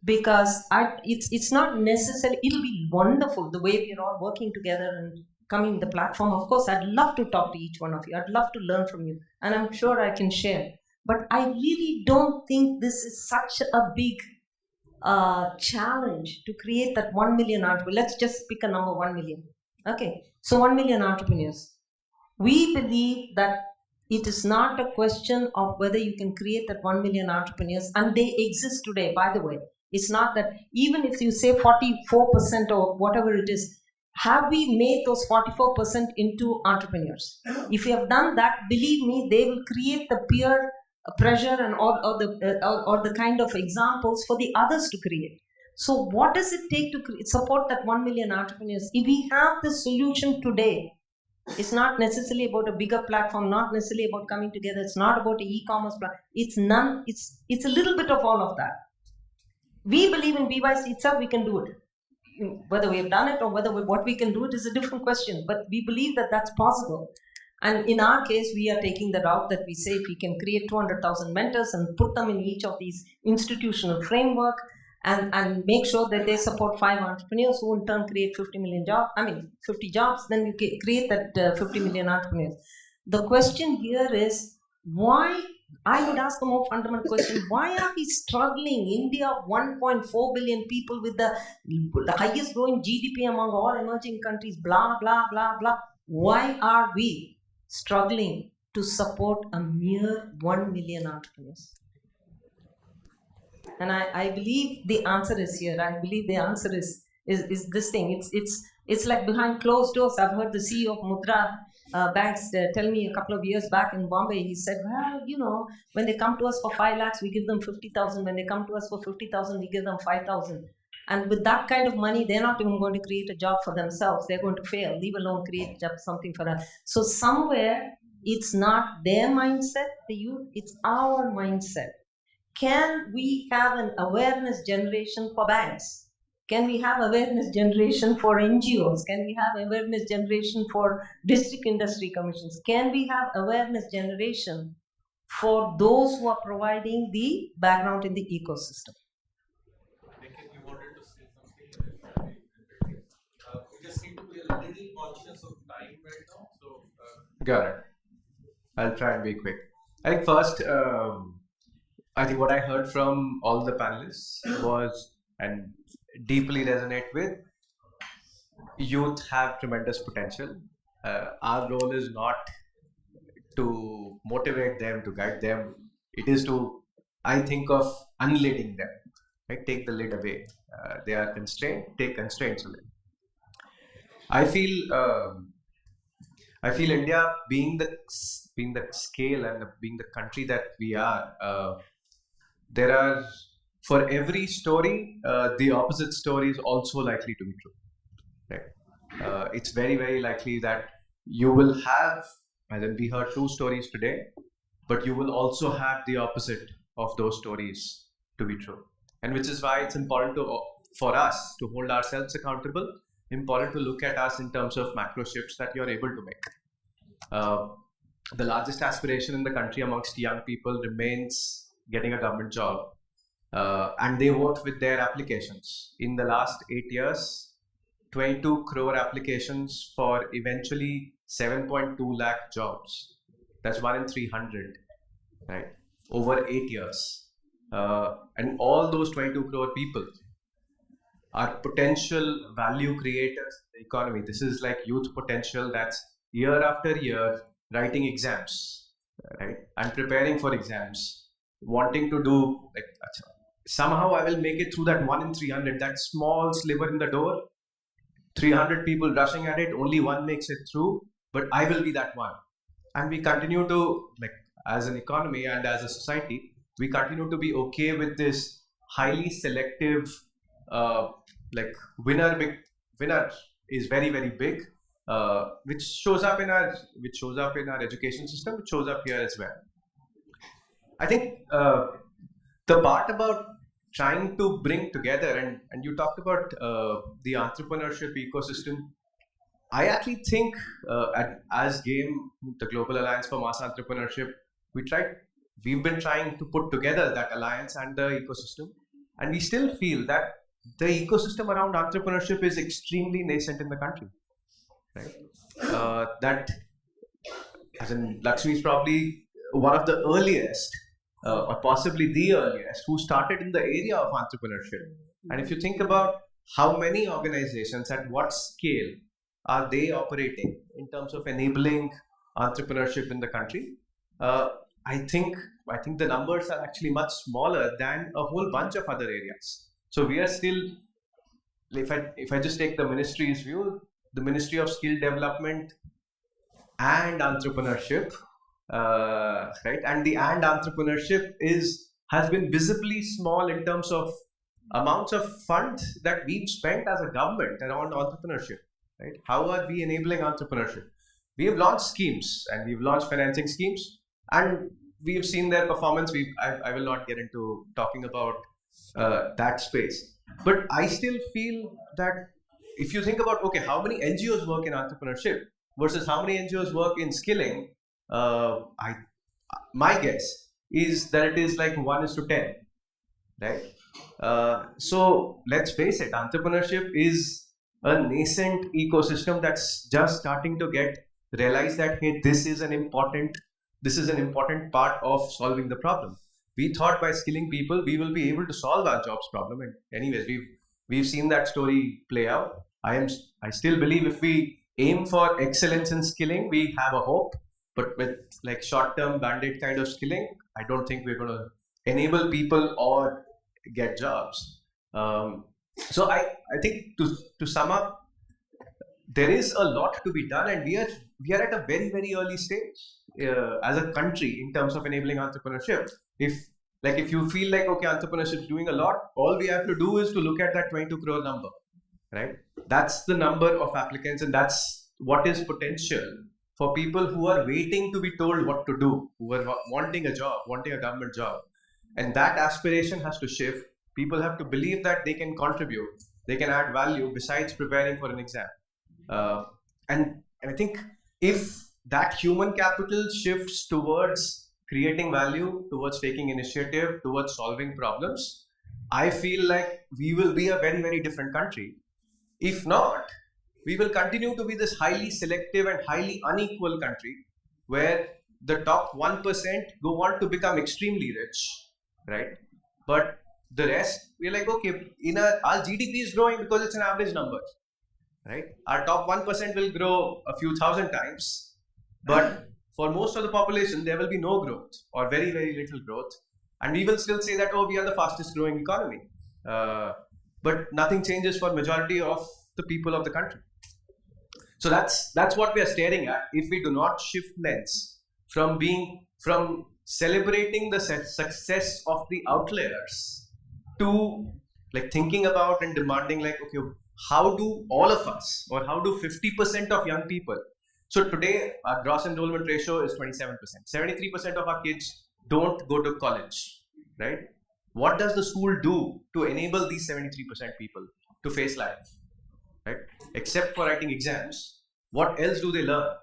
Because it's not necessary. It'll be wonderful the way we're all working together and coming the platform. Of course, I'd love to talk to each one of you. I'd love to learn from you. And I'm sure I can share. But I really don't think this is such a big challenge to create that 1 million entrepreneurs. Let's just pick a number, 1 million. Okay, so 1 million entrepreneurs. We believe that it is not a question of whether you can create that 1 million entrepreneurs, and they exist today, by the way. It's not that even if you say 44% or whatever it is Have we made those 44% into entrepreneurs? If we have done that, believe me, they will create the peer pressure and or the kind of examples for the others to create. So what does it take to support that 1 million entrepreneurs? If we have the solution today, it's not necessarily about a bigger platform, not necessarily about coming together. It's not about an e-commerce platform. It's a little bit of all of that. We believe in BYC itself, we can do it. Whether we have done it or what we can do it is a different question. But we believe that that's possible. And in our case, we are taking the route that we say if we can create 200,000 mentors and put them in each of these institutional framework and make sure that they support 5 entrepreneurs who in turn create 50 jobs, then you create that 50 million entrepreneurs. The question here is why, I would ask a more fundamental question, why are we struggling? India, 1.4 billion people with the highest growing GDP among all emerging countries, blah, blah, blah, blah. Why are we struggling to support a mere 1 million entrepreneurs? And I believe the answer is here. I believe the answer is this thing. It's like behind closed doors. I've heard the CEO of Mudra Banks tell me a couple of years back in Bombay, he said, well, when they come to us for 5 lakhs, we give them 50,000. When they come to us for 50,000, we give them 5,000. And with that kind of money, they're not even going to create a job for themselves. They're going to fail, leave alone create something for us. So somewhere, it's not their mindset, the youth, it's our mindset. Can we have an awareness generation for banks? Can we have awareness generation for NGOs? Can we have awareness generation for district industry commissions? Can we have awareness generation for those who are providing the background in the ecosystem? You wanted to say something. We just need to be a little conscious of time right now. So, got it. I'll try and be quick. I think first, I think what I heard from all the panelists was, and deeply resonate with, youth have tremendous potential. Our role is not to motivate them, to guide them. It is to, I think of unlidding them, right? Take the lid away. They are constrained, take constraints away. I feel India being the scale and being the country that we are, there are, for every story, the opposite story is also likely to be true, right? It's very, very likely that you will have, as in we heard 2 stories today, but you will also have the opposite of those stories to be true. And which is why it's important for us to hold ourselves accountable, important to look at us in terms of macro shifts that you're able to make. The largest aspiration in the country amongst young people remains getting a government job. And they vote with their applications. In the last 8 years, 22 crore applications for eventually 7.2 lakh jobs. That's 1 in 300, right? Over 8 years. And all those 22 crore people are potential value creators in the economy. This is like youth potential that's year after year writing exams, right? And preparing for exams, wanting to do, like, somehow I will make it through that 1 in 300, that small sliver in the door, 300 people rushing at it, only one makes it through, but I will be that one. And we continue to, like, as an economy and as a society, we continue to be okay with this highly selective, like winner is very, very big, which shows up in our education system, which shows up here as well. I think the part about trying to bring together, and you talked about the entrepreneurship ecosystem. I actually think as GAME, the Global Alliance for Mass Entrepreneurship, we've been trying to put together that alliance and the ecosystem, and we still feel that the ecosystem around entrepreneurship is extremely nascent in the country, right? That, as in, Lakshmi is probably one of the earliest, or possibly the earliest, who started in the area of entrepreneurship. And if you think about how many organizations, at what scale are they operating in terms of enabling entrepreneurship in the country, I think the numbers are actually much smaller than a whole bunch of other areas. So we are still, if I just take the ministry's view, the Ministry of Skill Development and Entrepreneurship, right? And the and entrepreneurship has been visibly small in terms of amounts of funds that we've spent as a government around entrepreneurship, right? How are we enabling entrepreneurship? We have launched schemes and we've launched financing schemes, and we've seen their performance. I will not get into talking about that space, but I still feel that if you think about, okay, how many NGOs work in entrepreneurship versus how many NGOs work in skilling, my guess is that it is like 1:10, right? So let's face it, entrepreneurship is a nascent ecosystem that's just starting to get realize that, hey, this is an important part of solving the problem. We thought by skilling people we will be able to solve our jobs problem, and anyways we've seen that story play out. I still believe if we aim for excellence in skilling, we have a hope, but with like short-term band-aid kind of skilling, I don't think we're going to enable people or get jobs. So I think to sum up, there is a lot to be done, and we are at a very, very early stage as a country in terms of enabling entrepreneurship. If you feel like, okay, entrepreneurship is doing a lot, all we have to do is to look at that 22 crore number, right? That's the number of applicants, and that's what is potential for people who are waiting to be told what to do, who are wanting a job, wanting a government job. And that aspiration has to shift. People have to believe that they can contribute, they can add value besides preparing for an exam. And I think if that human capital shifts towards creating value, towards taking initiative, towards solving problems, I feel like we will be a very, very different country. If not, we will continue to be this highly selective and highly unequal country where the top 1% go on to become extremely rich, right? But the rest, we're like, okay, our GDP is growing because it's an average number, right? Our top 1% will grow a few thousand times, but for most of the population, there will be no growth or very, very little growth. And we will still say that, oh, we are the fastest growing economy. But nothing changes for majority of the people of the country. So that's what we are staring at. If we do not shift lens from celebrating the success of the outliers to like thinking about and demanding like, okay, how do all of us, or how do 50% of young people? So today our gross enrollment ratio is 27%. 73% of our kids don't go to college, right? What does the school do to enable these 73% people to face life, right? Except for writing exams, what else do they learn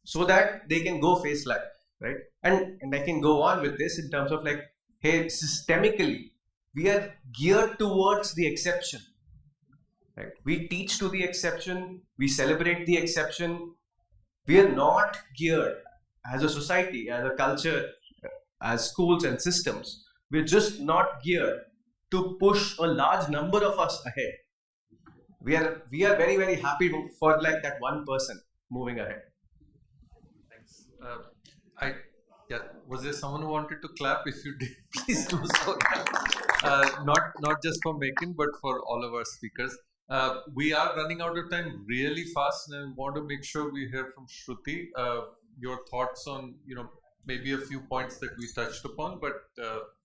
so that they can go face life, right? And I can go on with this in terms of like, hey, systemically, we are geared towards the exception, right? We teach to the exception, we celebrate the exception. We are not geared as a society, as a culture, as schools and systems. We're just not geared to push a large number of us ahead. We are very, very happy for like that one person moving ahead. Thanks. Was there someone who wanted to clap? If you did, please do so. Not just for Mekin, but for all of our speakers. We are running out of time really fast, and I want to make sure we hear from Shruti. Your thoughts on maybe a few points that we touched upon, but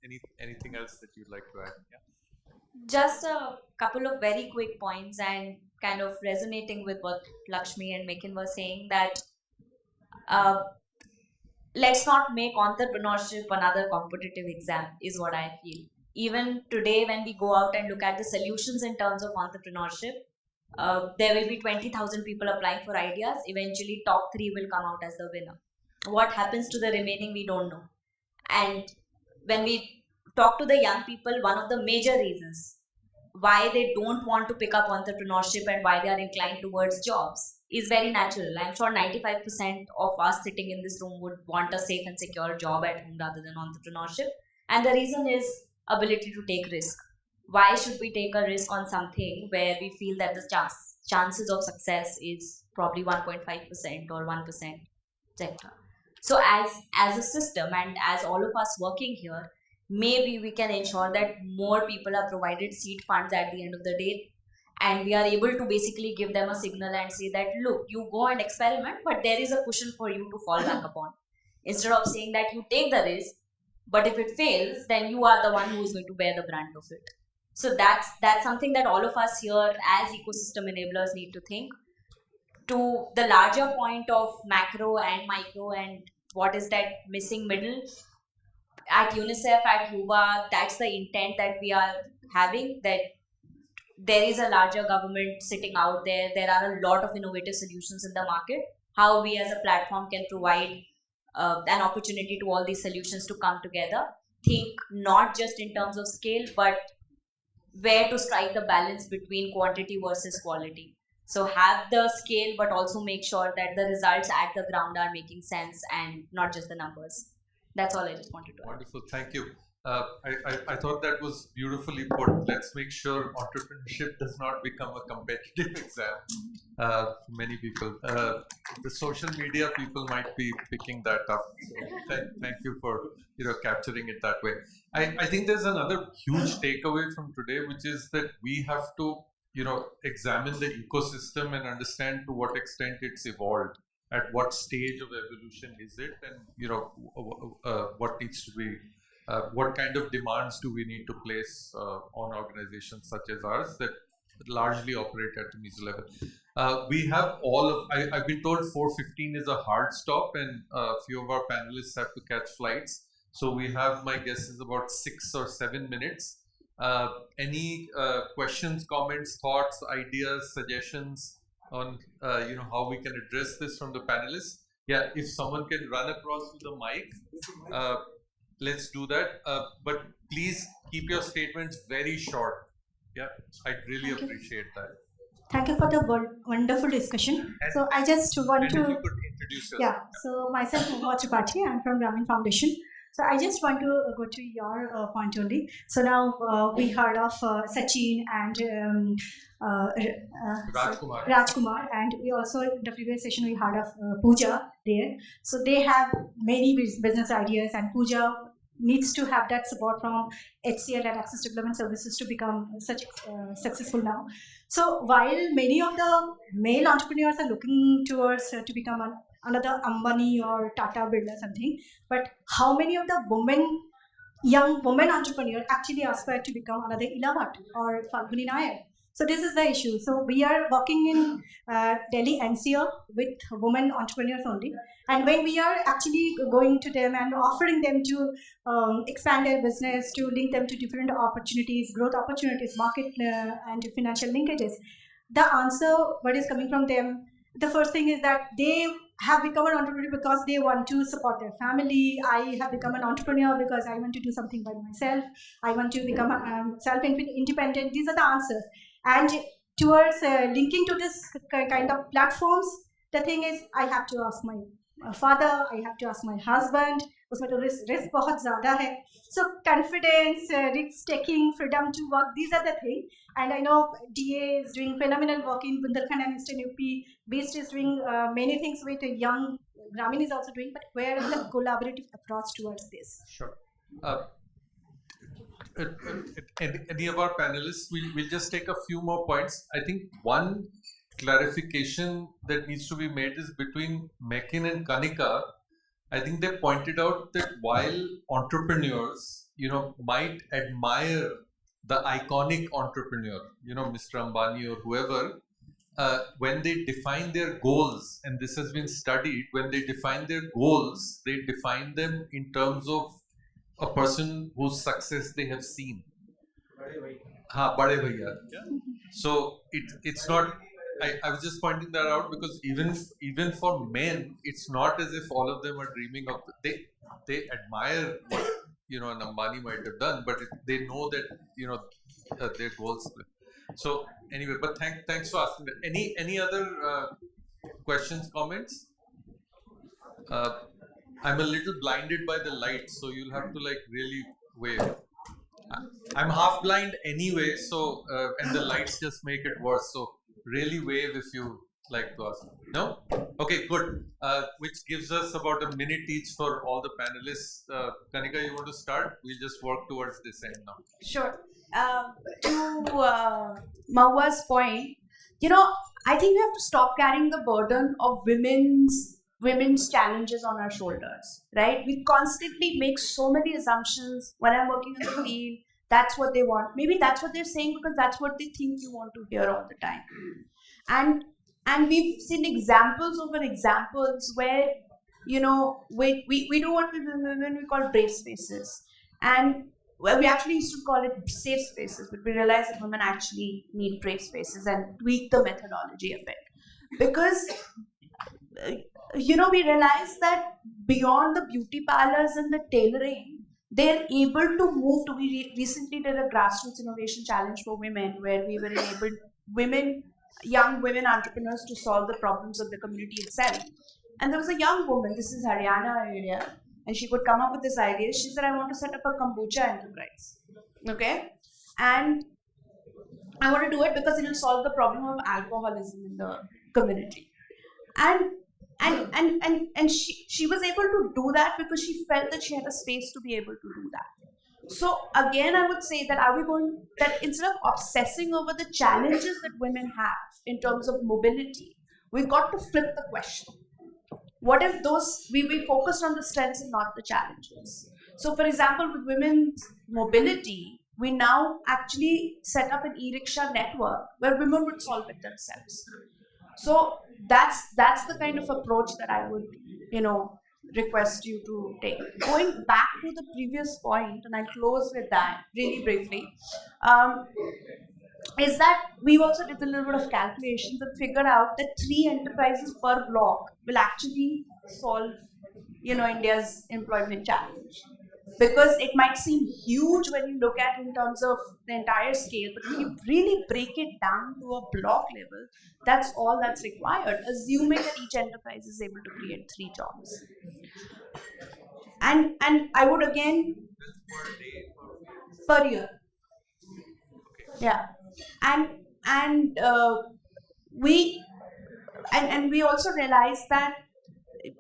anything else that you'd like to add? Yeah. Just a couple of very quick points, and kind of resonating with what Lakshmi and Mekin were saying, that let's not make entrepreneurship another competitive exam, is what I feel. Even today, when we go out and look at the solutions in terms of entrepreneurship, there will be 20,000 people applying for ideas. Eventually, top 3 will come out as the winner. What happens to the remaining, we don't know. And when we talk to the young people, one of the major reasons why they don't want to pick up entrepreneurship and why they are inclined towards jobs is very natural. I'm sure 95% of us sitting in this room would want a safe and secure job at home rather than entrepreneurship. And the reason is ability to take risk. Why should we take a risk on something where we feel that the chances of success is probably 1.5% or 1%, etc. So as a system, and as all of us working here, maybe we can ensure that more people are provided seed funds at the end of the day, and we are able to basically give them a signal and say that, look, you go and experiment, but there is a cushion for you to fall back upon, instead of saying that you take the risk, but if it fails, then you are the one who is going to bear the brunt of it. So that's something that all of us here as ecosystem enablers need to think. To the larger point of macro and micro and what is that missing middle, at UNICEF, at HUBA, that's the intent that we are having, that there is a larger government sitting out there. There are a lot of innovative solutions in the market. How we as a platform can provide an opportunity to all these solutions to come together. Think not just in terms of scale, but where to strike the balance between quantity versus quality. So have the scale, but also make sure that the results at the ground are making sense and not just the numbers. That's all I just wanted to add. Wonderful, thank you. I thought that was beautifully put. Let's make sure entrepreneurship does not become a competitive exam for many people. The social media people might be picking that up. So thank you for capturing it that way. I think there's another huge takeaway from today, which is that we have to examine the ecosystem and understand to what extent it's evolved. At what stage of evolution is it, and what needs to be. What kind of demands do we need to place on organizations such as ours that largely operate at the meso level? We have I've been told 4:15 is a hard stop, and a few of our panelists have to catch flights. So we have, my guess is about 6 or 7 minutes. Any questions, comments, thoughts, ideas, suggestions on how we can address this from the panelists? Yeah, if someone can run across to the mic. Let's do that, but please keep your statements very short. Yeah, I'd really appreciate that. Thank you for the wonderful discussion. And, so I just want to... If you could introduce yourself. Yeah, so myself, Mohammed Tripathi, I'm from Grameen Foundation. So I just want to go to your point only. So now we heard of Sachin and Rajkumar, and we also in the previous session we heard of Pooja there. So they have many business ideas, and Pooja needs to have that support from HCL and Access Development Services to become such successful now. So while many of the male entrepreneurs are looking towards to become another Ambani or Tata Birla something, but how many of the young women entrepreneurs actually aspire to become another Ilavat or Falguni Nair? So this is the issue. So we are working in Delhi NCR with women entrepreneurs only. And when we are actually going to them and offering them to expand their business, to link them to different opportunities, growth opportunities, market and financial linkages, the answer, what is coming from them, the first thing is that they have become an entrepreneur because they want to support their family. I have become an entrepreneur because I want to do something by myself. I want to become self-independent. These are the answers. And towards linking to this kind of platforms, the thing is, I have to ask my father, I have to ask my husband. उसमें तो risk बहुत ज़्यादा है. So confidence, risk taking, freedom to work, these are the things. And I know DA is doing phenomenal work in Bundelkhand and Eastern UP. Beast is doing many things with a young. Grameen is also doing, but where is the collaborative approach towards this? Sure. Any of our panelists, we'll just take a few more points. I think one clarification that needs to be made is between Mekin and Kanika. I think they pointed out that while entrepreneurs, might admire the iconic entrepreneur, Mr. Ambani or whoever, when they define their goals, and this has been studied, when they define their goals, they define them in terms of a person whose success they have seen. Bade bhaiya. So it's not. I was just pointing that out because even for men, it's not as if all of them are dreaming of. They admire what an Ambani might have done, but they know that their goals. So anyway, but thanks for asking that. Any other questions, comments? I'm a little blinded by the light, so you'll have to really wave. I'm half blind anyway, so and the lights just make it worse. So really wave if you like to ask. No? Okay, good. Which gives us about a minute each for all the panelists. Kanika, you want to start? We'll just work towards this end now. Sure. to Mahua's point, I think we have to stop carrying the burden of women's challenges on our shoulders, right? We constantly make so many assumptions. When I'm working in the field, that's what they want. Maybe that's what they're saying because that's what they think you want to hear all the time. And we've seen examples over examples where we do what we call brave spaces, and we actually used to call it safe spaces, but we realized that women actually need brave spaces and tweak the methodology a bit because we realized that beyond the beauty parlors and the tailoring, they're able to move to. We recently did a grassroots innovation challenge for women where we were enabled young women entrepreneurs to solve the problems of the community itself. And there was a young woman, this is Haryana area, and she could come up with this idea. She said, I want to set up a kombucha enterprise. Okay? And I want to do it because it will solve the problem of alcoholism in the community. And she was able to do that because she felt that she had a space to be able to do that. So again, I would say that instead of obsessing over the challenges that women have in terms of mobility, we've got to flip the question. What if we focused on the strengths and not the challenges? So for example, with women's mobility, we now actually set up an e-rickshaw network where women would solve it themselves. So that's the kind of approach that I would, request you to take. Going back to the previous point, and I'll close with that really briefly, is that we also did a little bit of calculations and figured out that 3 enterprises per block will actually solve, India's employment challenge. Because it might seem huge when you look at it in terms of the entire scale, but if you really break it down to a block level, that's all that's required, assuming that each enterprise is able to create 3 jobs. And I would again, per year. Yeah. And we also realized that,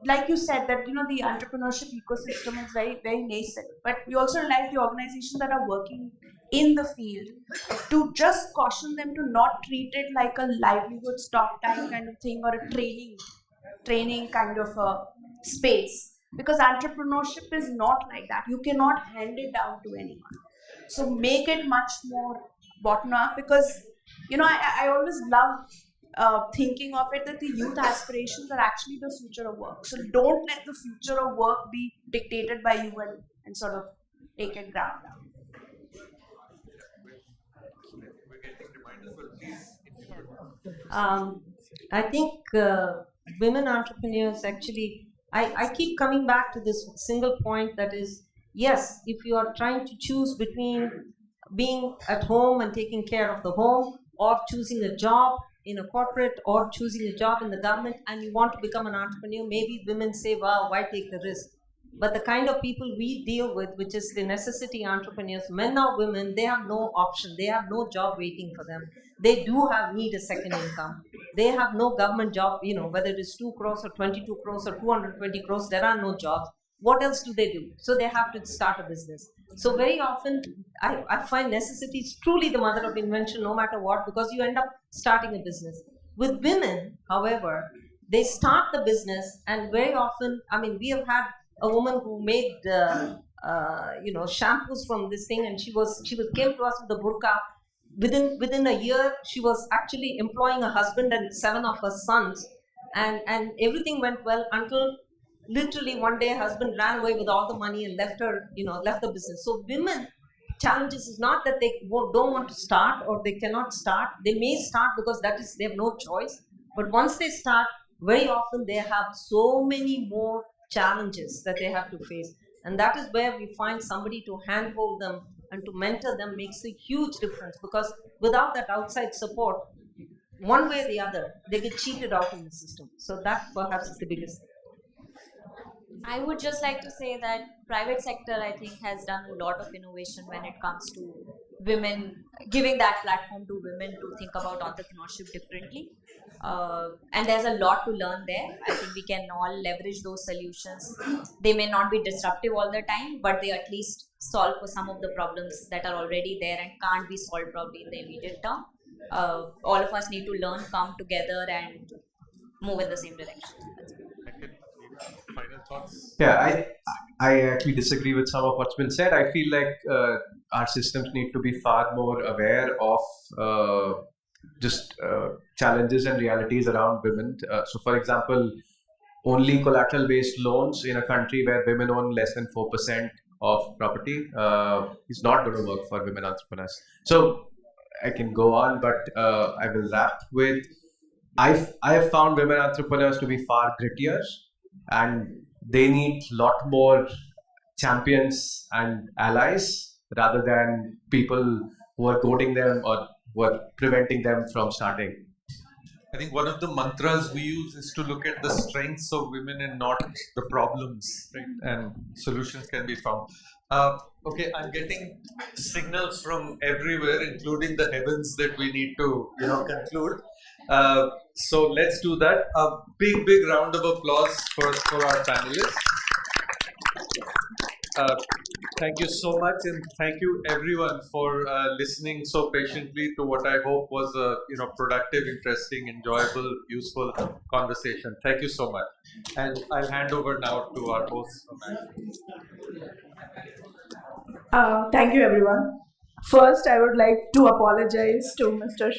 like you said, that the entrepreneurship ecosystem is very, very nascent. But we also realize the organizations that are working in the field to just caution them to not treat it like a livelihood stock time kind of thing or a training kind of a space. Because entrepreneurship is not like that. You cannot hand it down to anyone. So make it much more bottom up because, I always love thinking of it that the youth aspirations are actually the future of work. So don't let the future of work be dictated by you and sort of take it ground down. I think women entrepreneurs actually, I keep coming back to this single point that is, yes, if you are trying to choose between being at home and taking care of the home or choosing a job in a corporate or choosing a job in the government and you want to become an entrepreneur, maybe women say, wow, why take the risk? But the kind of people we deal with, which is the necessity entrepreneurs, men or women, they have no option. They have no job waiting for them. They do need a second income. They have no government job, whether it is 2 crores or 22 crores or 220 crores, there are no jobs. What else do they do? So they have to start a business. So very often, I find necessity is truly the mother of invention, no matter what, because you end up starting a business. With women, however, they start the business, and very often, we have had a woman who made, shampoos from this thing, and she came to us with a burqa. Within a year, she was actually employing a husband and 7 of her sons, and everything went well until literally one day husband ran away with all the money and left the business. So women challenges is not that they don't want to start or they cannot start. They may start because they have no choice. But once they start, very often they have so many more challenges that they have to face. And that is where we find somebody to handhold them and to mentor them makes a huge difference, because without that outside support, one way or the other, they get cheated out in the system. So that perhaps is the biggest thing. I would just like to say that private sector, I think, has done a lot of innovation when it comes to women, giving that platform to women to think about entrepreneurship differently. And there's a lot to learn there. I think we can all leverage those solutions. They may not be disruptive all the time, but they at least solve for some of the problems that are already there and can't be solved probably in the immediate term. All of us need to learn, come together, and move in the same direction. Final thoughts? Yeah, I actually disagree with some of what's been said. I feel like our systems need to be far more aware of challenges and realities around women. So, for example, only collateral-based loans in a country where women own less than 4% of property is not going to work for women entrepreneurs. So, I can go on, but I will wrap with I have found women entrepreneurs to be far grittier, and they need a lot more champions and allies rather than people who are goading them or who are preventing them from starting. I think one of the mantras we use is to look at the strengths of women and not the problems, right? And solutions can be found. Okay, I'm getting signals from everywhere, including the heavens, that we need to, conclude. So let's do that. A big round of applause for our panelists. Thank you so much, and thank you everyone for listening so patiently to what I hope was a productive, interesting, enjoyable, useful conversation. Thank you so much, and I'll hand over now to our host. Thank you, everyone. First, I would like to apologize to Mr.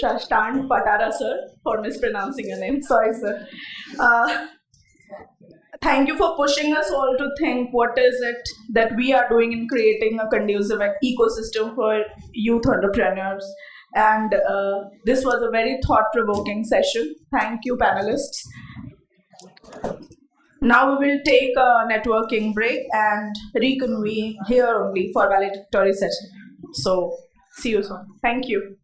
Shashtant Patara sir for mispronouncing your name. Sorry, sir. Thank you for pushing us all to think what is it that we are doing in creating a conducive ecosystem for youth entrepreneurs. And this was a very thought-provoking session. Thank you, panelists. Now we will take a networking break and reconvene here only for valedictory session. So, see you soon. Thank you.